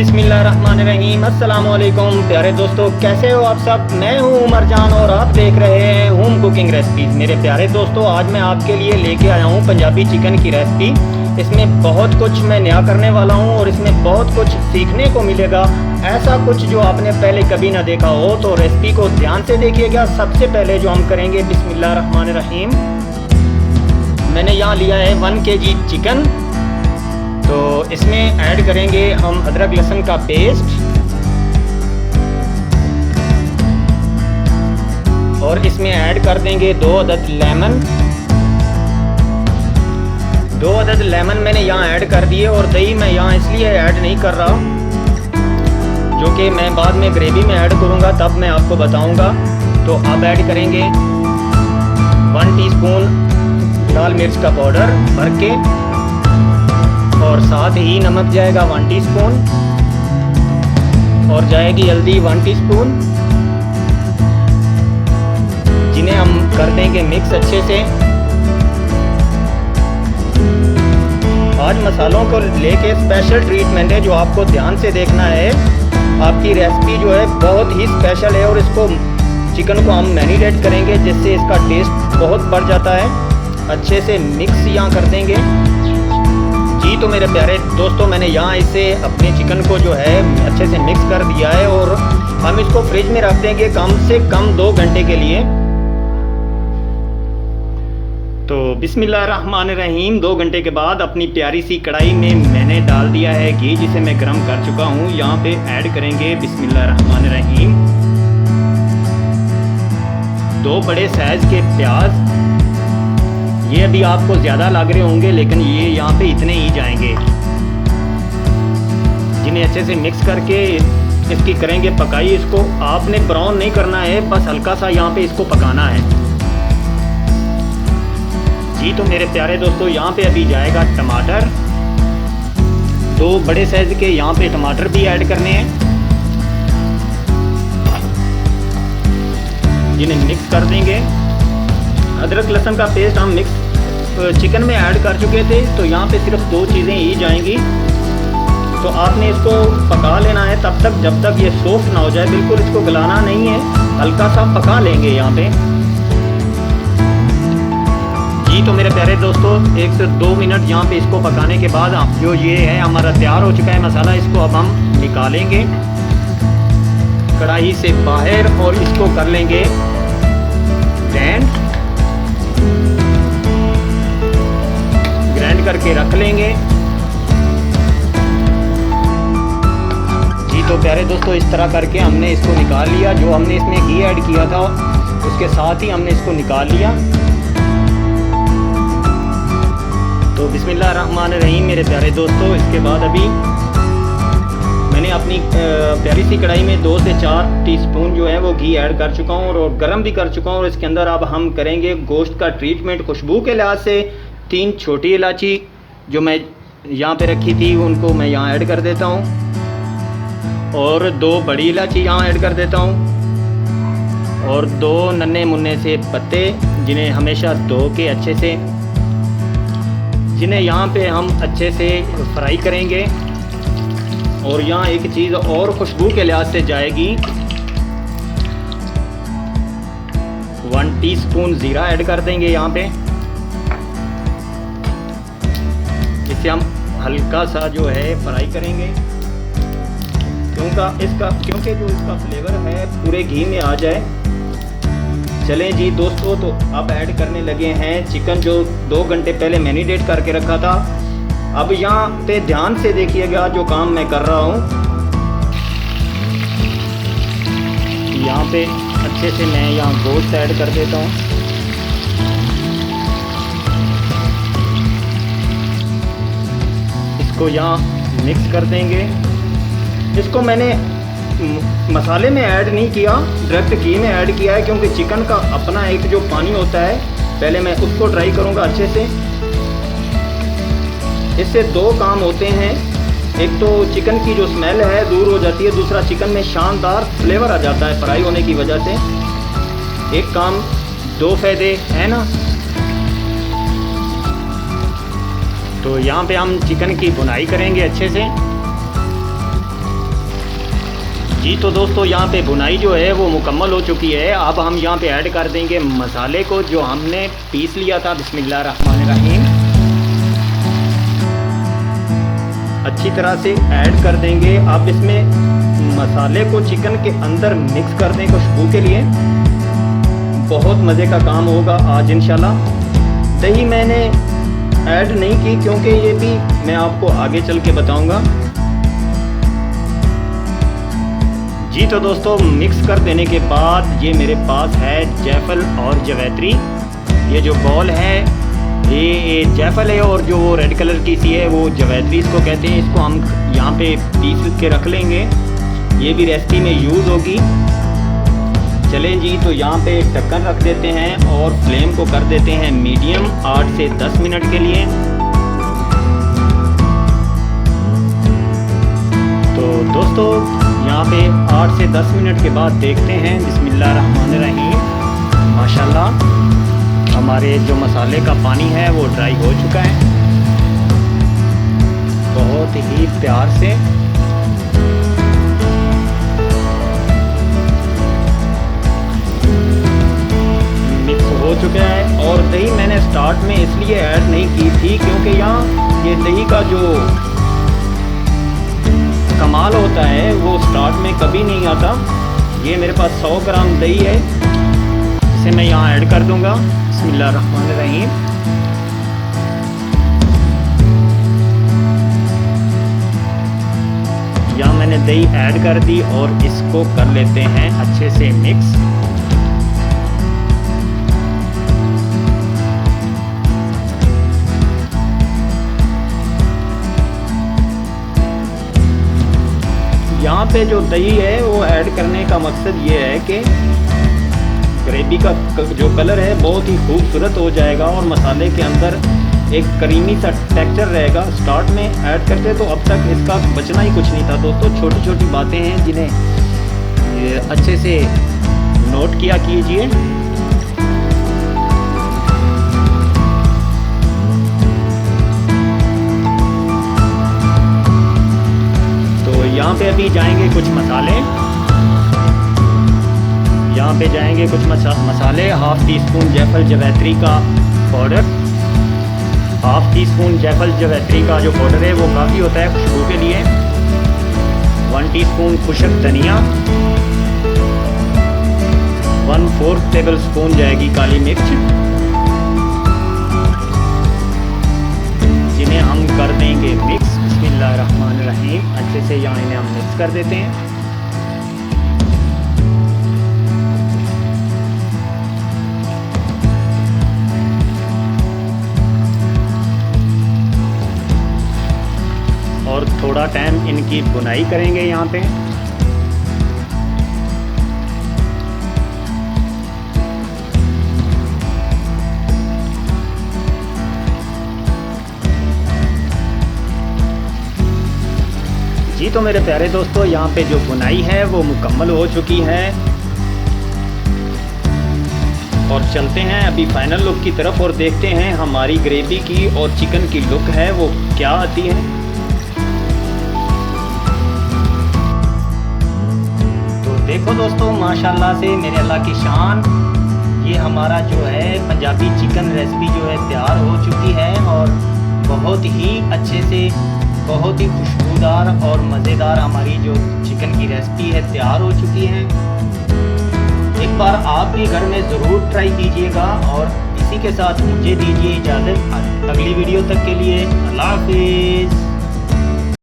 बिस्मिल्लाहिर्रहमानिर्रहीम। अस्सलाम वालेकुम प्यारे दोस्तों, कैसे हो आप सब। मैं हूं उमर जान और आप देख रहे हैं होम कुकिंग रेसिपीज़। मेरे प्यारे दोस्तों, आज मैं आपके लिए लेके आया हूं पंजाबी चिकन की रेसिपी। इसमें बहुत कुछ मैं नया करने वाला हूं और इसमें बहुत कुछ सीखने को मिलेगा, ऐसा कुछ जो आपने पहले कभी ना देखा हो। तो रेसिपी को ध्यान से देखिएगा। सबसे पहले जो हम करेंगे, बिस्मिल्लाहिर्रहमानिर्रहीम, मैंने यहाँ लिया है 1 kg चिकन। तो इसमें ऐड करेंगे हम अदरक लहसुन का पेस्ट और इसमें ऐड कर देंगे 2 अदद लेमन। 2 अदद लेमन मैंने यहाँ ऐड कर दिए। और दही मैं यहाँ इसलिए ऐड नहीं कर रहा, जो कि मैं बाद में ग्रेवी में ऐड करूँगा, तब मैं आपको बताऊँगा। तो अब ऐड करेंगे 1 टीस्पून लाल मिर्च का पाउडर भर के, और साथ ही नमक जाएगा 1 टीस्पून, और जाएगी हल्दी 1 टीस्पून, जिन्हें हम कर देंगे मिक्स अच्छे से। आज मसालों को लेके स्पेशल ट्रीटमेंट है, जो आपको ध्यान से देखना है। आपकी रेसिपी जो है बहुत ही स्पेशल है, और इसको चिकन को हम मैरिनेट करेंगे, जिससे इसका टेस्ट बहुत बढ़ जाता है। अच्छे से मिक्स यहाँ कर देंगे जी। तो मेरे प्यारे दोस्तों, मैंने यहाँ इसे अपने चिकन को जो है अच्छे से मिक्स कर दिया है, और हम इसको फ्रिज में रख देंगे कम से कम 2 घंटे के लिए। तो बिस्मिल्लाहिर्रहमानिर्रहीम, 2 घंटे के बाद अपनी प्यारी सी कढ़ाई में मैंने डाल दिया है घी, जिसे मैं गर्म कर चुका हूँ। यहाँ पे ऐड करेंगे बिस्मिल्लाहिर्रहमानिर्रहीम 2 बड़े साइज के प्याज। ये अभी आपको ज़्यादा लग रहे होंगे, लेकिन ये यहाँ पे इतने ही जाएंगे, जिन्हें अच्छे से मिक्स करके इसकी करेंगे पकाई। इसको आपने ब्राउन नहीं करना है, बस हल्का सा यहाँ पे इसको पकाना है जी। तो मेरे प्यारे दोस्तों, यहाँ पे अभी जाएगा टमाटर। 2 बड़े साइज के यहाँ पे टमाटर भी ऐड करने हैं, जिन्हें मिक्स कर देंगे। अदरक लहसुन का पेस्ट हम मिक्स चिकन में ऐड कर चुके थे, तो यहाँ पे सिर्फ 2 चीज़ें ही जाएंगी। तो आपने इसको पका लेना है तब तक, जब तक ये सॉफ्ट ना हो जाए। बिल्कुल इसको गलाना नहीं है, हल्का सा पका लेंगे यहाँ पे जी। तो मेरे प्यारे दोस्तों, 1 से 2 मिनट यहाँ पे इसको पकाने के बाद जो ये है हमारा तैयार हो चुका है मसाला। इसको अब हम निकालेंगे कढ़ाई से बाहर, और इसको कर लेंगे ग्राइंड करके रख लेंगे जी। तो प्यारे दोस्तों, इस तरह करके हमने इसको निकाल लिया। जो हमने इसमें घी ऐड किया था, उसके साथ ही हमने इसको निकाल लिया। तो बिस्मिल्लाहिर्रहमानिर्रहीम मेरे प्यारे दोस्तों, इसके बाद अभी मैंने अपनी प्यारी सी कढ़ाई में 2 से 4 टीस्पून जो है वो घी ऐड कर चुका हूँ, और गर्म भी कर चुका हूँ। और इसके अंदर अब हम करेंगे गोश्त का ट्रीटमेंट। खुशबू के लिहाज से 3 छोटी इलायची जो मैं यहाँ पे रखी थी, उनको मैं यहाँ ऐड कर देता हूँ, और 2 बड़ी इलायची यहाँ ऐड कर देता हूँ, और 2 नन्हे मुन्ने से पत्ते, जिन्हें हमेशा धो के अच्छे से, जिन्हें यहाँ पे हम अच्छे से फ्राई करेंगे। और यहाँ एक चीज़ और खुशबू के लिहाज से जाएगी, 1 टीस्पून ज़ीरा ऐड कर देंगे यहाँ पे। इसे हम हल्का सा जो है फ्राई करेंगे, क्योंकि जो इसका फ्लेवर है पूरे घी में आ जाए। चलें जी दोस्तों, तो अब ऐड करने लगे हैं चिकन, जो 2 घंटे पहले मैरिनेट करके रखा था। अब यहाँ पे ध्यान से देखिएगा जो काम मैं कर रहा हूँ। यहाँ पे अच्छे से मैं यहाँ गोश्त ऐड कर देता हूँ। इसको यहाँ मिक्स कर देंगे। इसको मैंने मसाले में ऐड नहीं किया, डायरेक्ट घी में ऐड किया है, क्योंकि चिकन का अपना एक जो पानी होता है, पहले मैं उसको ट्राई करूँगा अच्छे से। इससे 2 काम होते हैं, एक तो चिकन की जो स्मेल है दूर हो जाती है, दूसरा चिकन में शानदार फ्लेवर आ जाता है फ्राई होने की वजह से। एक काम 2 फ़ायदे है ना। तो यहाँ पे हम चिकन की भुनाई करेंगे अच्छे से। जी तो दोस्तों यहाँ पे भुनाई जो है वो मुकम्मल हो चुकी है। अब हम यहाँ पे ऐड कर देंगे मसाले को जो हमने पीस लिया था। बिस्मिल्लाहिर्रहमानिर्रहीम। अच्छी तरह से ऐड कर देंगे। अब इसमें मसाले को चिकन के अंदर मिक्स कर दें खुशबू के लिए। बहुत मज़े का काम होगा आज इंशाल्लाह। दही मैंने ऐड नहीं की क्योंकि ये भी मैं आपको आगे चल के बताऊँगा। जी तो दोस्तों मिक्स कर देने के बाद ये मेरे पास है जायफल और जवैत्री। ये जो बॉल है ये जायफल है और जो वो रेड कलर की सी है वो जवैत्री इसको कहते हैं। इसको हम यहाँ पे पीस के रख लेंगे। ये भी रेसिपी में यूज़ होगी। चलें जी तो यहाँ पे ढक्कन रख देते हैं और फ्लेम को कर देते हैं मीडियम 8 से 10 मिनट के लिए। तो दोस्तों यहाँ पे 8 से 10 मिनट के बाद देखते हैं। बिस्मिल्लाहिर्रहमानिर्रहीम। माशाल्लाह हमारे जो मसाले का पानी है वो ड्राई हो चुका है बहुत ही प्यार से। मिक्स हो चुका है। और दही मैंने स्टार्ट में इसलिए ऐड नहीं की थी क्योंकि यहाँ ये दही का जो कमाल होता है वो स्टार्ट में कभी नहीं आता। ये मेरे पास 100 ग्राम दही है, इसे मैं यहाँ ऐड कर दूंगा। बिस्मिल्लाहिर्रहमानिर्रहीम। यहाँ मैंने दही ऐड कर दी और इसको कर लेते हैं अच्छे से मिक्स। यहाँ पे जो दही है वो ऐड करने का मकसद ये है कि ग्रेवी का जो कलर है बहुत ही खूबसूरत हो जाएगा और मसाले के अंदर एक क्रीमी सा टेक्सचर रहेगा। स्टार्ट में ऐड करते तो अब तक इसका बचना ही कुछ नहीं था। दोस्तों छोटी छोटी बातें हैं जिन्हें अच्छे से नोट किया कीजिए। यहाँ पे अभी जाएंगे कुछ मसाले। यहाँ पे जाएंगे कुछ मसाले। हाफ टी स्पून जायफल जवैत्री का पाउडर। हाफ टी स्पून जायफल जवैत्री का जो पाउडर है वो काफ़ी होता है खुशबू के लिए। 1 टीस्पून खुशक धनिया। 1/4 टेबल स्पून जाएगी काली मिर्च, जिन्हें हम कर देंगे मिक्स। बिस्मिल्लाहिर्रहमानिर्रहीम। अच्छे से यहाँ इन्हें हम मिक्स कर देते हैं। और थोड़ा टाइम इनकी भुनाई करेंगे यहाँ पे। जी तो मेरे प्यारे दोस्तों यहाँ पे जो भुनाई है वो मुकम्मल हो चुकी है। और चलते हैं अभी फाइनल लुक की तरफ और देखते हैं हमारी ग्रेवी की और चिकन की लुक है वो क्या आती है। तो देखो दोस्तों माशाल्लाह से मेरे अल्लाह की शान, ये हमारा जो है पंजाबी चिकन रेसिपी जो है तैयार हो चुकी है और बहुत ही अच्छे से बहुत ही खुशबूदार और मज़ेदार हमारी जो चिकन की रेसिपी है तैयार हो चुकी है। एक बार आप भी घर में ज़रूर ट्राई कीजिएगा। और इसी के साथ मुझे दीजिए इजाज़त। अगली वीडियो तक के लिए अल्लाह हाफिज़।